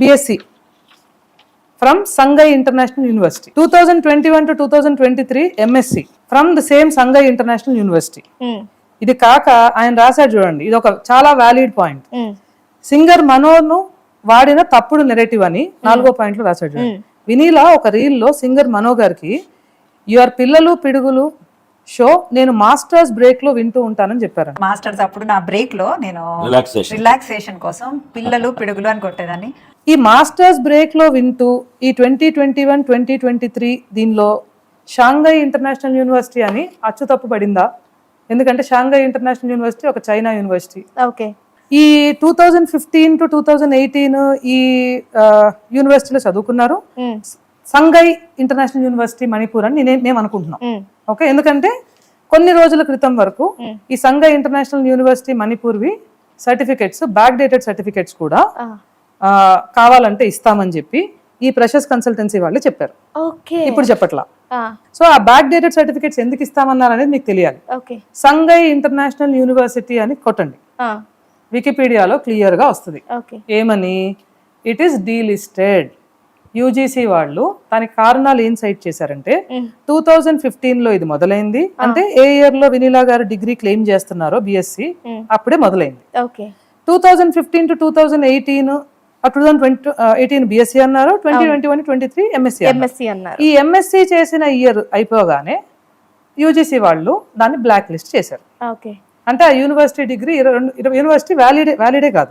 BSc from Sangai international university. 2021 to 2023 MSc from the same Sangai international university. ఇది కాక ఆయన రాశాడు చూడండి, ఇది ఒక చాలా వ్యాలిడ్ పాయింట్. సింగర్ మనోను వాడిన తప్పుడు నెరేటివ్ అని 4వ పాయింట్ లో రాశాడు చూడండి. వినీలా ఒక రీల్ లో సింగర్ మనో గారికి యువర్ పిల్లలు పిడుగులు షో నేను మాస్టర్స్ బ్రేక్ లో వింటూ ఉంటానని చెప్పారు. మాస్టర్స్ అప్పుడు నా బ్రేక్ లో నేను రిలాక్సేషన్ కోసం పిల్లలు పిడుగులు అని కొట్టేదాన్ని. ఈ మాస్టర్స్ బ్రేక్ లో వింటూ ఈ 2021, 2023 దీనిలో షాంఘై ఇంటర్నేషనల్ యూనివర్సిటీ అని అచ్చు తప్పు పడిందా? ఎందుకంటే షాంఘై ఇంటర్నేషనల్ యూనివర్సిటీ ఒక చైనా యూనివర్సిటీ. ఓకే. ఈ 2015 to 2018 ఈ యూనివర్సిటీలో చదువుకున్నారు. సంగై ఇంటర్నేషనల్ యూనివర్సిటీ మణిపూర్ అని మేము అనుకుంటున్నాం. ఓకే, ఎందుకంటే కొన్ని రోజుల క్రితం వరకు ఈ సంగై ఇంటర్నేషనల్ యూనివర్సిటీ మణిపూర్వి సర్టిఫికెట్స్, బ్యాక్ డేటెడ్ సర్టిఫికెట్స్ కూడా కావాలంటే ఇస్తామని చెప్పి ఈ ప్రెషర్స్ కన్సల్టెన్సీ వాళ్ళు చెప్పారు. ఇప్పుడు చెప్పట్లా. సో ఆ బ్యాక్ డేటెడ్ సర్టిఫికెట్స్ ఎందుకు ఇస్తామన్నారు అనేది మీకు తెలియాలి. సంగై ఇంటర్నేషనల్ యూనివర్సిటీ అని కొట్టండి, వికీపీడియాలో క్లియర్ గా వస్తుంది. ఏమని? It is డీలిస్టెడ్. యూజీసీ వాళ్ళు దానికి కారణాలు ఏం సైట్ చేశారంటే 2015 లో ఇది మొదలైంది, అంటే ఏ ఇయర్ లో వినీలా గారు డిగ్రీ క్లెయిమ్ చేస్తున్నారో బిఎస్సి అప్పుడే మొదలైంది. 2015 to 2018 2018 బిఎస్సి అన్నారు, 2021, 2023 ఎంఎస్సి అన్నారు. ఈ ఎంఎస్సి చేసిన ఇయర్ అయిపోగానే యూజీసీ వాళ్ళు దాన్ని బ్లాక్ లిస్ట్ చేశారు. అంటే ఆ యూనివర్సిటీ డిగ్రీ యూనివర్సిటీ వ్యాలిడే కాదు.